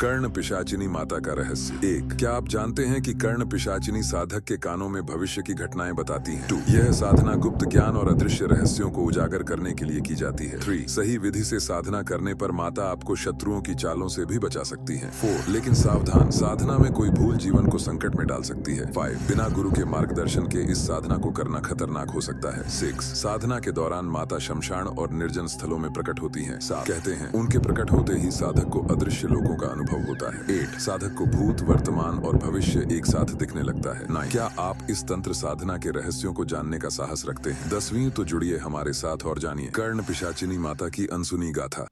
कर्ण पिशाचिनी माता का रहस्य। 1। क्या आप जानते हैं कि कर्ण पिशाचिनी साधक के कानों में भविष्य की घटनाएं बताती हैं? 2। यह साधना गुप्त ज्ञान और अदृश्य रहस्यों को उजागर करने के लिए की जाती है। 3। सही विधि से साधना करने पर माता आपको शत्रुओं की चालों से भी बचा सकती है। 4। लेकिन सावधान, साधना में कोई भूल जीवन को संकट में डाल सकती है। 5। बिना गुरु के मार्गदर्शन के इस साधना को करना खतरनाक हो सकता है। 6। साधना के दौरान माता शमशान और निर्जन स्थलों में प्रकट होती हैं। 7। कहते हैं उनके प्रकट होते ही साधक को अदृश्य लोकों का अनुभव होता है। 8। साधक को भूत, वर्तमान और भविष्य एक साथ दिखने लगता है। 9। क्या आप इस तंत्र साधना के रहस्यों को जानने का साहस रखते हैं? 10वीं तो जुड़िए हमारे साथ और जानिए कर्ण पिशाचिनी माता की अनसुनी गाथा।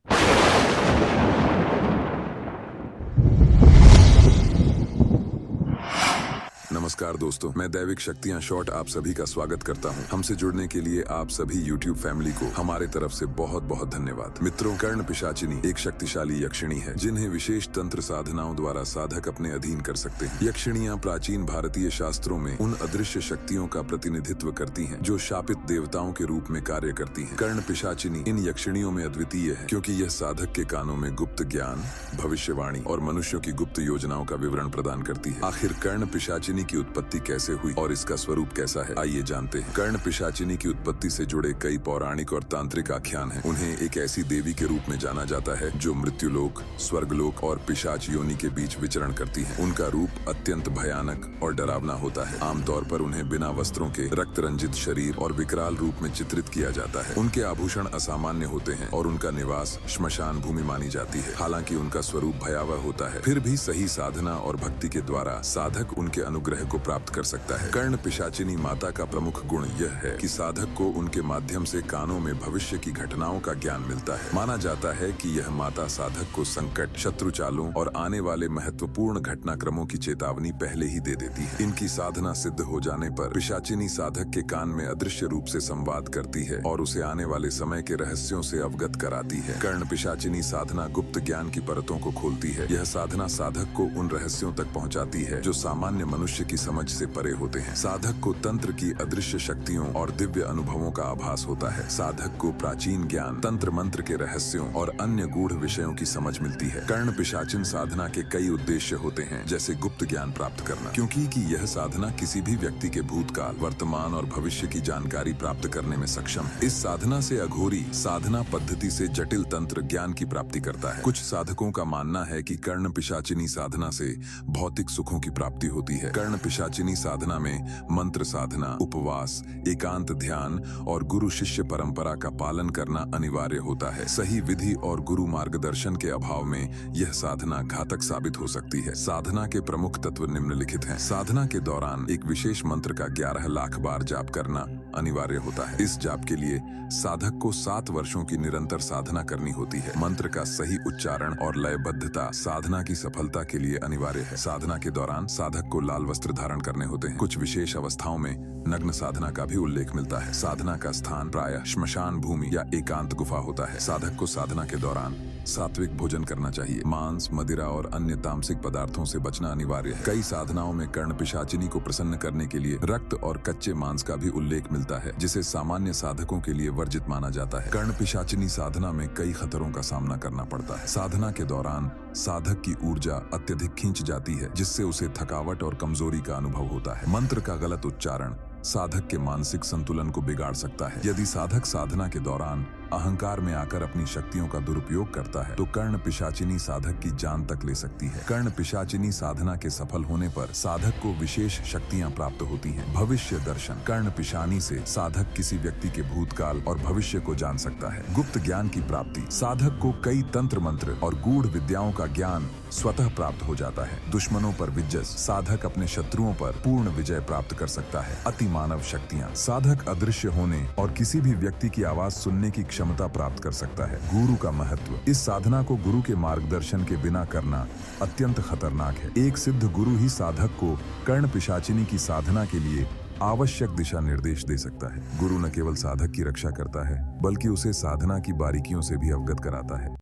नमस्कार दोस्तों, मैं दैविक शक्तियां शॉर्ट आप सभी का स्वागत करता हूं। हमसे जुड़ने के लिए आप सभी YouTube फैमिली को हमारे तरफ से बहुत बहुत धन्यवाद। मित्रों, कर्ण पिशाचिनी एक शक्तिशाली यक्षिणी है जिन्हें विशेष तंत्र साधनाओं द्वारा साधक अपने अधीन कर सकते हैं। यक्षिणियां प्राचीन भारतीय शास्त्रों में उन अदृश्य शक्तियों का प्रतिनिधित्व करती हैं जो शापित देवताओं के रूप में कार्य करती हैं। कर्ण पिशाचिनी इन यक्षिणियों में अद्वितीय है क्योंकि यह साधक के कानों में गुप्त ज्ञान, भविष्यवाणी और मनुष्यों की गुप्त योजनाओं का विवरण प्रदान करती है। आखिर कर्ण पिशाचिनी की उत्पत्ति कैसे हुई और इसका स्वरूप कैसा है, आइए जानते हैं। कर्ण पिशाचिनी की उत्पत्ति से जुड़े कई पौराणिक और तांत्रिक आख्यान हैं। उन्हें एक ऐसी देवी के रूप में जाना जाता है जो मृत्युलोक, स्वर्गलोक और पिशाच योनि के बीच विचरण करती है। उनका रूप अत्यंत भयानक और डरावना होता है। आमतौर पर उन्हें बिना वस्त्रों के रक्त रंजित शरीर और विकराल रूप में चित्रित किया जाता है। उनके आभूषण असामान्य होते हैं और उनका निवास श्मशान भूमि मानी जाती है। हालांकि उनका स्वरूप भयावह होता है, फिर भी सही साधना और भक्ति के द्वारा साधक उनके अनुग्रह को प्राप्त कर सकता है। कर्ण पिशाचिनी माता का प्रमुख गुण यह है कि साधक को उनके माध्यम से कानों में भविष्य की घटनाओं का ज्ञान मिलता है। माना जाता है कि यह माता साधक को संकट, शत्रु चालों और आने वाले महत्वपूर्ण घटनाक्रमों की चेतावनी पहले ही दे देती है। इनकी साधना सिद्ध हो जाने पर पिशाचिनी साधक के कान में अदृश्य रूप से संवाद करती है और उसे आने वाले समय के रहस्यों से अवगत कराती है। कर्ण पिशाचिनी साधना गुप्त ज्ञान की परतों को खोलती है। यह साधना साधक को उन रहस्यों तक पहुंचाती है जो सामान्य मनुष्य की समझ से परे होते हैं। साधक को तंत्र की अदृश्य शक्तियों और दिव्य अनुभवों का आभास होता है। साधक को प्राचीन ज्ञान, तंत्र मंत्र के रहस्यों और अन्य गूढ़ विषयों की समझ मिलती है। कर्ण पिशाचिन साधना के कई उद्देश्य होते हैं, जैसे गुप्त ज्ञान प्राप्त करना, क्योंकि यह साधना किसी भी व्यक्ति के भूतकाल, वर्तमान और भविष्य की जानकारी प्राप्त करने में सक्षम है। इस साधना से अघोरी साधना पद्धति से जटिल तंत्र ज्ञान की प्राप्ति करता है। कुछ साधकों का मानना है कि कर्ण पिशाचिनी साधना से भौतिक सुखों की प्राप्ति होती है। कर्ण पिशाचिनी साधना में मंत्र साधना, उपवास, एकांत ध्यान और गुरु शिष्य परंपरा का पालन करना अनिवार्य होता है। सही विधि और गुरु मार्गदर्शन के अभाव में यह साधना घातक साबित हो सकती है। साधना के प्रमुख तत्व निम्नलिखित हैं। साधना के दौरान एक विशेष मंत्र का 11 लाख बार जाप करना अनिवार्य होता है। इस जाप के लिए साधक को 7 वर्षों की निरंतर साधना करनी होती है। मंत्र का सही उच्चारण और लयबद्धता साधना की सफलता के लिए अनिवार्य है। साधना के दौरान साधक को लाल वस्त्र धारण करने होते हैं। कुछ विशेष अवस्थाओं में नग्न साधना का भी उल्लेख मिलता है। साधना का स्थान प्रायः श्मशान भूमि या एकांत गुफा होता है। साधक को साधना के दौरान सात्विक भोजन करना चाहिए। मांस, मदिरा और अन्य तामसिक पदार्थों से बचना अनिवार्य है। कई साधनाओं में कर्ण पिशाचिनी को प्रसन्न करने के लिए रक्त और कच्चे मांस का भी उल्लेख मिलता है, जिसे सामान्य साधकों के लिए वर्जित माना जाता है। कर्ण पिशाचिनी साधना में कई खतरों का सामना करना पड़ता है। साधना के दौरान साधक की ऊर्जा अत्यधिक खींच जाती है, जिससे उसे थकावट और कमजोरी का अनुभव होता है। मंत्र का गलत उच्चारण साधक के मानसिक संतुलन को बिगाड़ सकता है। यदि साधक साधना के दौरान अहंकार में आकर अपनी शक्तियों का दुरुपयोग करता है तो कर्ण पिशाचिनी साधक की जान तक ले सकती है। कर्ण पिशाचिनी साधना के सफल होने पर साधक को विशेष शक्तियां प्राप्त होती हैं। भविष्य दर्शन, कर्ण पिशानी से साधक किसी व्यक्ति के भूतकाल और भविष्य को जान सकता है। गुप्त ज्ञान की प्राप्ति, साधक को कई तंत्र मंत्र और गूढ़ विद्याओं का ज्ञान स्वतः प्राप्त हो जाता है। दुश्मनों पर विजय, साधक अपने शत्रुओं पर पूर्ण विजय प्राप्त कर सकता है। अति मानव शक्तियां, साधक अदृश्य होने और किसी भी व्यक्ति की आवाज सुनने की क्षमता प्राप्त कर सकता है। गुरु का महत्व, इस साधना को गुरु के मार्गदर्शन के बिना करना अत्यंत खतरनाक है। एक सिद्ध गुरु ही साधक को कर्ण पिशाचिनी की साधना के लिए आवश्यक दिशा निर्देश दे सकता है। गुरु न केवल साधक की रक्षा करता है बल्कि उसे साधना की बारीकियों से भी अवगत कराता है।